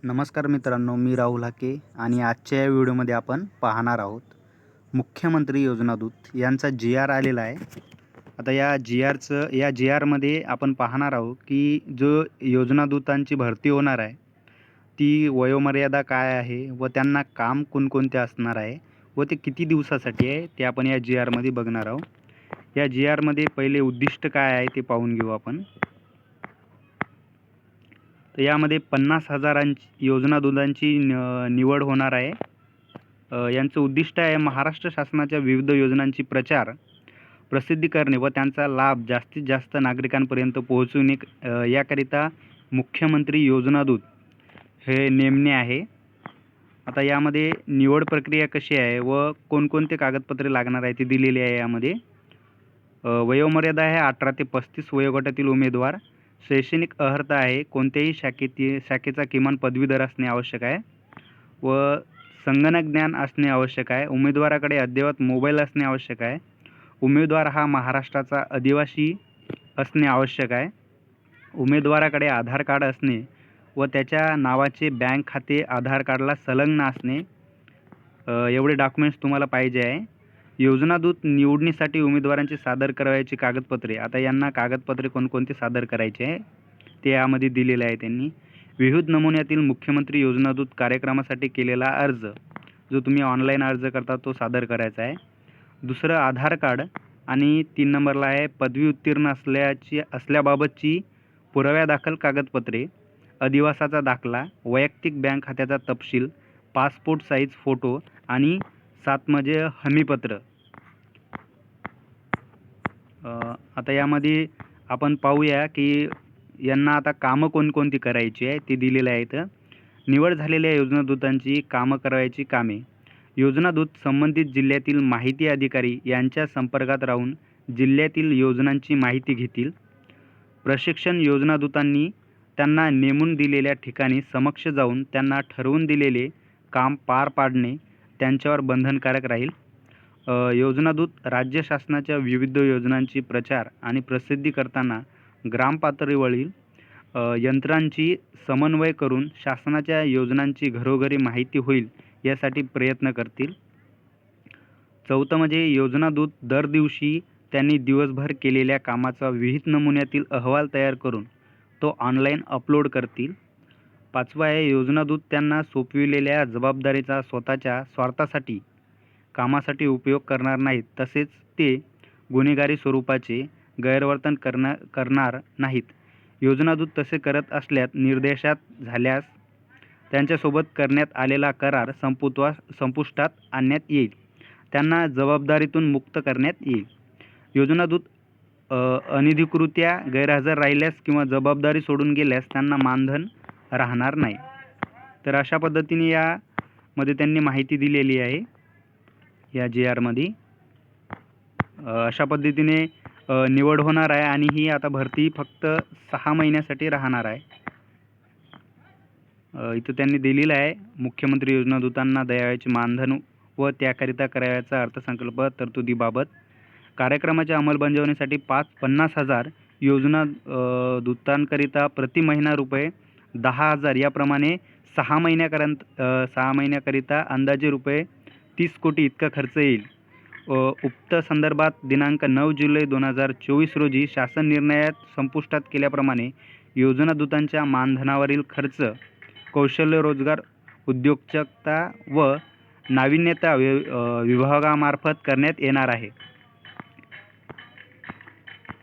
नमस्कार मित्रांनो, मी राहुल हाके आणि आजच्या या व्हिडिओमध्ये आपण पाहणार आहोत मुख्यमंत्री योजना दूत यांचा जी-आर आलेला आहे. आता या जी-आरमध्ये आपण पाहणार आहोत की जो योजना दूतांची भरती होणार आहे ती वयोमर्यादा काय आहे व त्यांना काम कोणकोणते असणार आहे व ते किती दिवसासाठी आहे ते आपण या जी-आरमध्ये बघणार आहोत. या जी-आरमध्ये पहिले उद्दिष्ट काय आहे ते पाहून घेऊ आपण. तर यामध्ये 50,000 योजना दूतांची निवड होणार आहे. यांचं उद्दिष्ट आहे महाराष्ट्र शासनाच्या विविध योजनांची प्रचार प्रसिद्धी करणे व त्यांचा लाभ जास्तीत जास्त नागरिकांपर्यंत पोहोचवणे याकरिता मुख्यमंत्री योजना दूत हे नेमणे आहे. आता यामध्ये निवड प्रक्रिया कशी आहे व कोणकोणते कागदपत्रे लागणार आहे ते दिलेले आहे. यामध्ये वयोमर्यादा आहे 18 ते 35 वयोगटातील उमेदवार. शैक्षणिक अर्हता आहे कोणत्याही शाखेचा किमान पदवीधर असणे आवश्यक आहे व संगणक ज्ञान असणे आवश्यक आहे. उमेदवाराकडे अद्ययावत मोबाईल असणे आवश्यक आहे. उमेदवार हा महाराष्ट्राचा आदिवासी असणे आवश्यक आहे. उमेदवाराकडे आधार कार्ड असणे व त्याच्या नावाचे बँक खाते आधार कार्डला संलग्न असणे एवढे डॉक्युमेंट्स तुम्हाला पाहिजे आहे. योजना दूत निवडणीसाठी उमेदवारांची सादर करावयाची कागदपत्रे. आता यांना कागदपत्रे कोणकोणते सादर करायचे आहे ते यामध्ये दिलेले आहे. त्यांनी विविध नमुन्यातील मुख्यमंत्री योजना दूत कार्यक्रमासाठी केलेला अर्ज जो तुम्ही ऑनलाईन अर्ज करता तो सादर करायचा आहे. दुसरं आधार कार्ड आणि 3 नंबरला आहे पदवी उत्तीर्ण असल्याबाबतची पुराव्यादाखल कागदपत्रे, अधिवासाचा दाखला, वैयक्तिक बँक खात्याचा तपशील, पासपोर्ट साईज फोटो आणि 7 म्हणजे हमीपत्र. आता यामध्ये आपण पाहूया की यांना आता कामं कोणकोणती करायची आहे ते दिलेले आहेत. निवड झालेल्या योजना दूतांची कामं करायची कामे. योजना दूत संबंधित जिल्ह्यातील माहिती अधिकारी यांच्या संपर्कात राहून जिल्ह्यातील योजनांची माहिती घेतील. प्रशिक्षण योजना दूतांनी त्यांना नेमून दिलेल्या ठिकाणी समक्ष जाऊन त्यांना ठरवून दिलेले काम पार पाडणे त्यांच्यावर बंधनकारक राहील. योजना दूत राज्य शासनाच्या विविध योजनांची प्रचार आणि प्रसिद्धी करताना ग्रामपातळीवरील यंत्रांची समन्वय करून शासनाच्या योजनांची घरोघरी माहिती होईल यासाठी प्रयत्न करतील. 4 म्हणजे योजना दूत दर दिवशी त्यांनी दिवसभर केलेल्या कामाचा विहित नमुन्यातील अहवाल तयार करून तो ऑनलाईन अपलोड करतील. 5 आहे योजना दूत त्यांना सोपविलेल्या जबाबदारीचा स्वतःच्या स्वार्थासाठी कामासाठी उपयोग करणार नाहीत. तसेच ते गुन्हेगारी स्वरूपाचे गैरवर्तन करणार नाहीत. योजना दूत तसे करत असल्यास निर्देशात झाल्यास त्यांच्यासोबत करण्यात आलेला करार संपुष्टात आणण्यात येईल. त्यांना जबाबदारीतून मुक्त करण्यात येईल. योजना दूत अनधिकृत्या गैरहजर राहिल्यास किंवा जबाबदारी सोडून गेल्यास त्यांना मानधन राहणार नाही. तर अशा पद्धतीने यामध्ये त्यांनी माहिती दिलेली आहे या जी-आरमध्ये. अशा पद्धतीने निवड होणार आहे आणि ही आता भरती फक्त 6 महिन्यासाठी राहणार आहे. इथं त्यांनी दिलेलं आहे मुख्यमंत्री योजना दूतांना द्यावयाचे मानधन व त्याकरिता करावयाचा अर्थसंकल्प तरतुदीबाबत. कार्यक्रमाच्या अंमलबजावणीसाठी 50,000 योजना दूतांकरिता प्रति महिना रुपये 10,000 याप्रमाणे 6 महिन्याकरिता अंदाजे रुपये 30 कोटी इतका खर्च येईल. उक्त संदर्भात दिनांक 9 जुलै 2024 रोजी शासन निर्णयात संपुष्टात केल्याप्रमाणे योजना दूतांच्या मानधनावरील खर्च कौशल्य रोजगार उद्योजकता व नाविन्यता विभागामार्फत करण्यात येणार आहे.